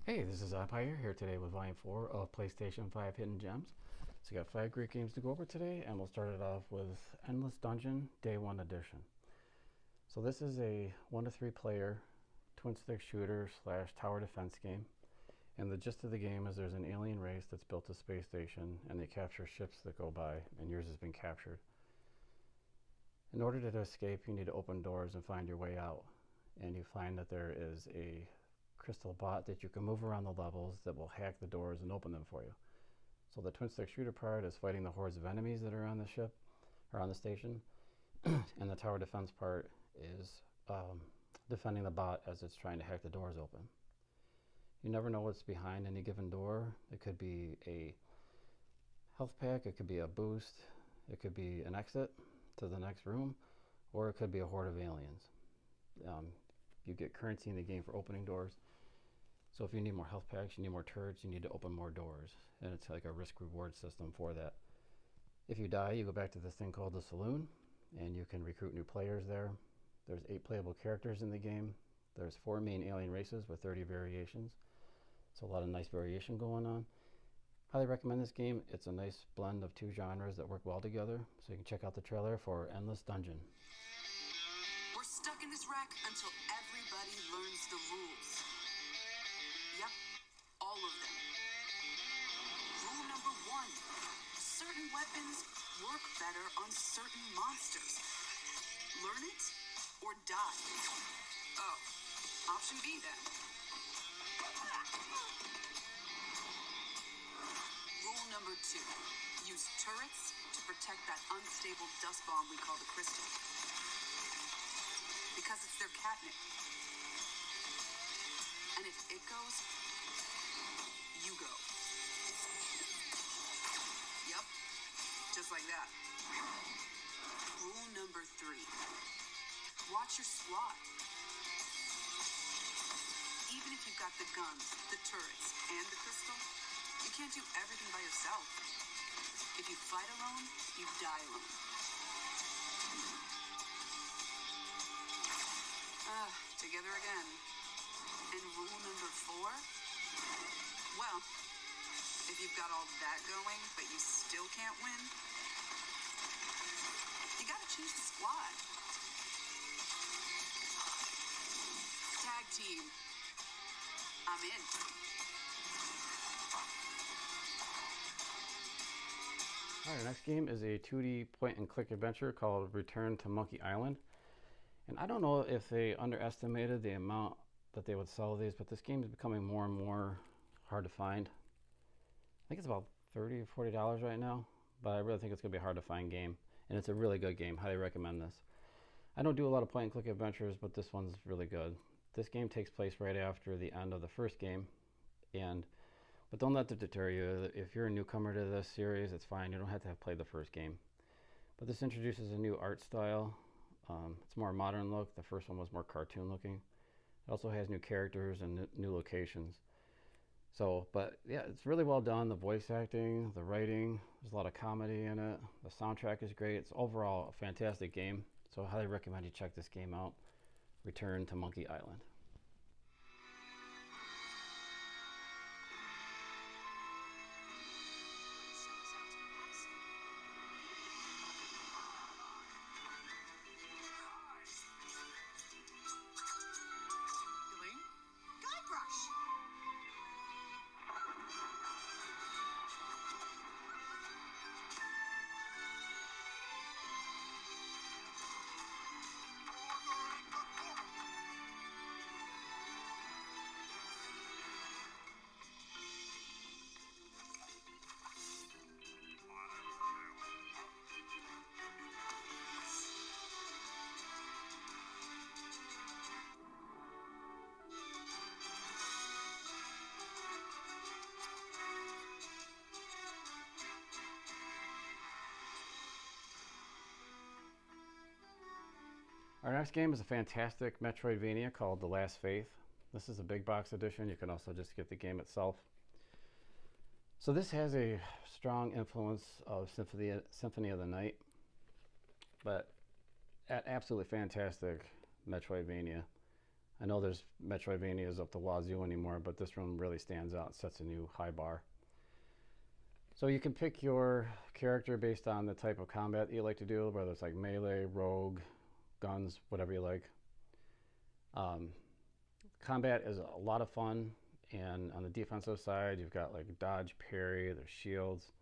Hey, this is Empire here today with Volume 4 of PlayStation 5 Hidden Gems. So we got 5 great games to go over today, and we'll start it off with Endless Dungeon Day 1 Edition. So this is a 1 to 3 player twin stick shooter slash tower defense game. And the gist of the game is there's an alien race that's built a space station, and they capture ships that go by, and yours has been captured. In order to escape, you need to open doors and find your way out. And you find that there is a crystal bot that you can move around the levels that will hack the doors and open them for you. So the twin stick shooter part is fighting the hordes of enemies that are on the ship or on the station, and the tower defense part is defending the bot as it's trying to hack the doors open. You never know what's behind any given door. It could be a health pack, it could be a boost, it could be an exit to the next room, or it could be a horde of aliens. You get currency in the game for opening doors. So if you need more health packs, you need more turrets, you need to open more doors. And it's like a risk-reward system for that. If you die, you go back to this thing called the saloon, and you can recruit new players there. There's 8 playable characters in the game. There's 4 main alien races with 30 variations. So a lot of nice variation going on. Highly recommend this game. It's a nice blend of 2 genres that work well together. So you can check out the trailer for Endless Dungeon. We're stuck in this wreck until everybody learns the rules. Yep, all of them. Rule number 1. Certain weapons work better on certain monsters. Learn it or die. Oh, option B then. Rule number 2. Use turrets to protect that unstable dust bomb we call the crystal. Because it's their catnip. And if it goes, you go. Yep, just like that. Rule number 3. Watch your squad. Even if you've got the guns, the turrets, and the crystal, you can't do everything by yourself. If you fight alone, you die alone. Together again. And rule number 4? Well, if you've got all that going, but you still can't win, you gotta change the squad. Tag team. I'm in. Alright, our next game is a 2D point-and-click adventure called Return to Monkey Island. And I don't know if they underestimated the amount that they would sell these, but this game is becoming more and more hard to find. I think it's about $30 or $40 right now, but I really think it's going to be a hard to find game. And it's a really good game. Highly recommend this. I don't do a lot of point-and-click adventures, but this one's really good. This game takes place right after the end of the first game, but don't let that deter you. If you're a newcomer to this series, it's fine. You don't have to have played the first game. But this introduces a new art style. It's more modern look. The first one was more cartoon looking. It also has new characters and new locations. So, but yeah, it's really well done. The voice acting, the writing, there's a lot of comedy in it. The soundtrack is great. It's overall a fantastic game. So I highly recommend you check this game out. Return to Monkey Island. Our next game is a fantastic Metroidvania called The Last Faith. This is a big box edition. You can also just get the game itself. So this has a strong influence of Symphony of the Night, but absolutely fantastic Metroidvania. I know there's Metroidvanias up the wazoo anymore, but this one really stands out, sets a new high bar. So you can pick your character based on the type of combat that you like to do, whether it's like melee, rogue, guns, whatever you like. Um, Combat is a lot of fun, and on the defensive side, you've got like dodge, parry, there's shields.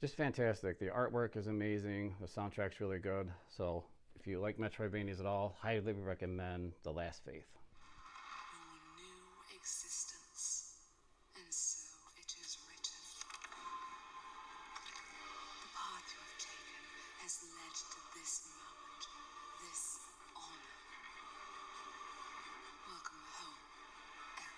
Just fantastic. The artwork is amazing. The soundtrack's really good. So if you like Metroidvanias at all, highly recommend The Last Faith. Your new existence, and so it is written. The path you have taken has led to this moment, this honor. Welcome home, Eric.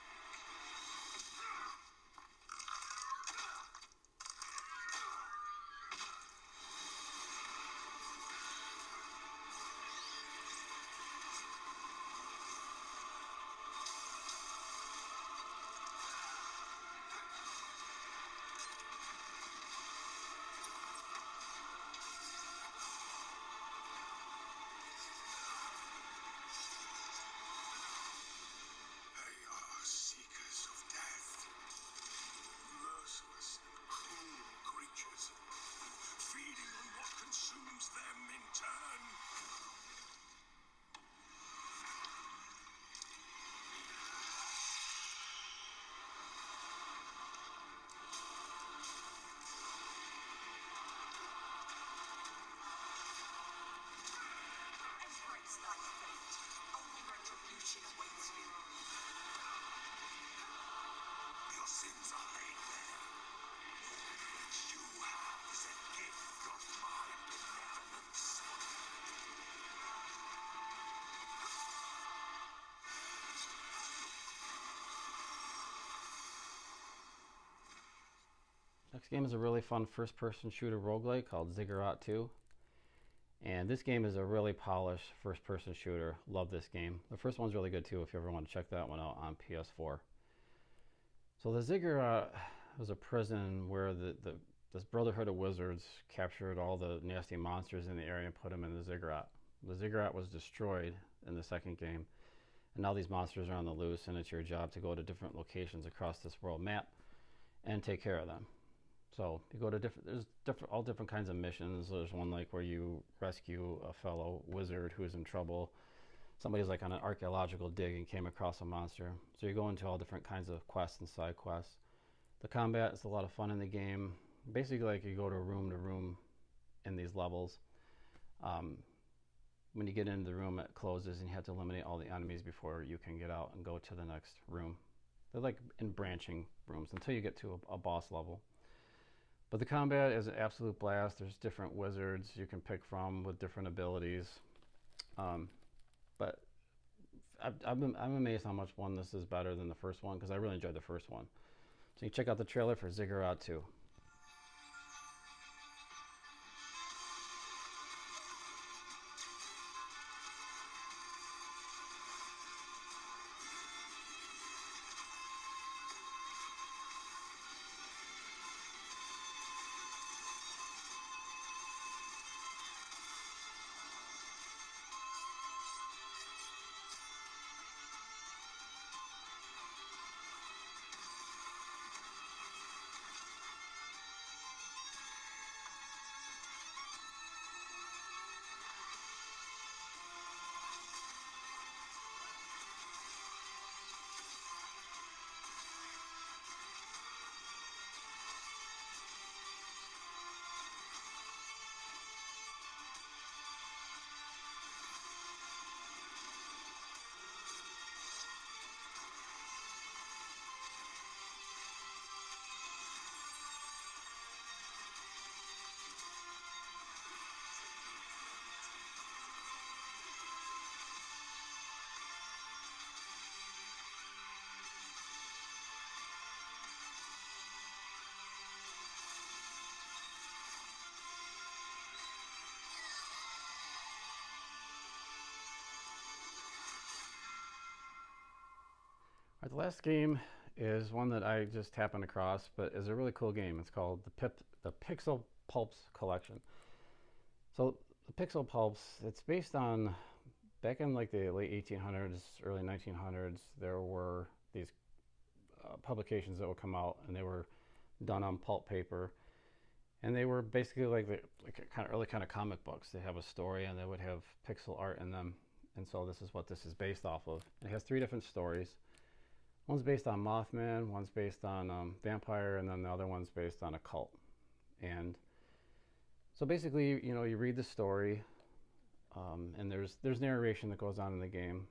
Next game is a really fun first-person shooter roguelike called Ziggurat 2. And this game is a really polished first-person shooter. Love this game. The first one's really good too if you ever want to check that one out on PS4. So the Ziggurat was a prison where this Brotherhood of Wizards captured all the nasty monsters in the area and put them in the Ziggurat. The Ziggurat was destroyed in the second game, and now these monsters are on the loose, and it's your job to go to different locations across this world map and take care of them. So you go to all different kinds of missions. There's one like where you rescue a fellow wizard who is in trouble. Somebody's like on an archaeological dig and came across a monster. So you go into all different kinds of quests and side quests. The combat is a lot of fun in the game. Basically, like you go to room in these levels. When you get into the room, it closes and you have to eliminate all the enemies before you can get out and go to the next room. They're like in branching rooms until you get to a boss level. But the combat is an absolute blast. There's different wizards you can pick from with different abilities. But I'm amazed how much one this is better than the first one, because I really enjoyed the first one. So you can check out the trailer for Ziggurat 2. All right, the last game is one that I just happened across, but is a really cool game. It's called the Pixel Pulps Collection. So the Pixel Pulps, it's based on back in like the late 1800s, early 1900s, there were these publications that would come out, and they were done on pulp paper, and they were basically like a kind of early kind of comic books. They have a story, and they would have pixel art in them, and so this is what this is based off of. It has 3 different stories. One's based on Mothman, one's based on vampire, and then the other one's based on a cult. And so basically, you know, you read the story, and there's narration that goes on in the game,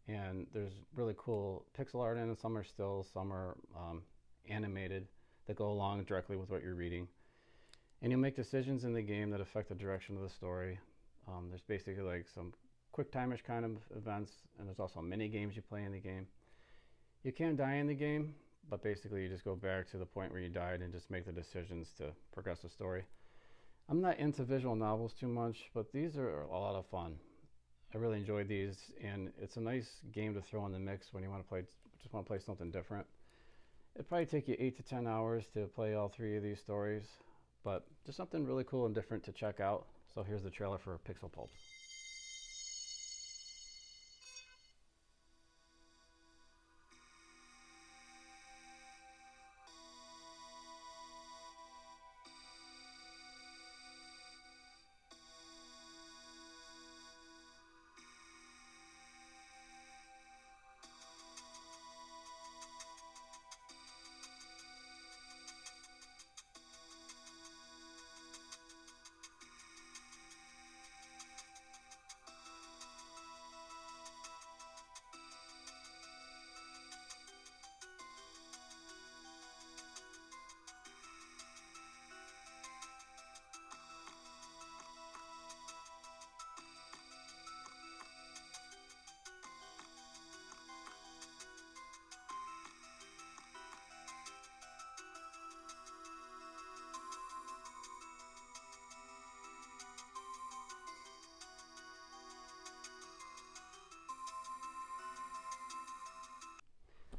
and there's really cool pixel art in it. Some are stills, some are animated that go along directly with what you're reading. And you'll make decisions in the game that affect the direction of the story. There's basically like some quick time-ish kind of events, and there's also mini games you play in the game. You can die in the game, but basically you just go back to the point where you died and just make the decisions to progress the story. I'm not into visual novels too much, but these are a lot of fun. I really enjoyed these, and it's a nice game to throw in the mix when you want to just want to play something different. It'd probably take you 8 to 10 hours to play all 3 of these stories, but just something really cool and different to check out. So here's the trailer for Pixel Pulp.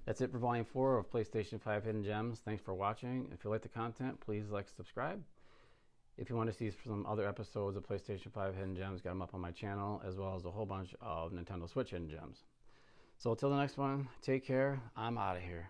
That's it for Volume 4 of PlayStation 5 Hidden Gems. Thanks for watching. If you like the content, please like, subscribe. If you want to see some other episodes of PlayStation 5 Hidden Gems, got them up on my channel, as well as a whole bunch of Nintendo Switch Hidden Gems. So until the next one, take care. I'm out of here.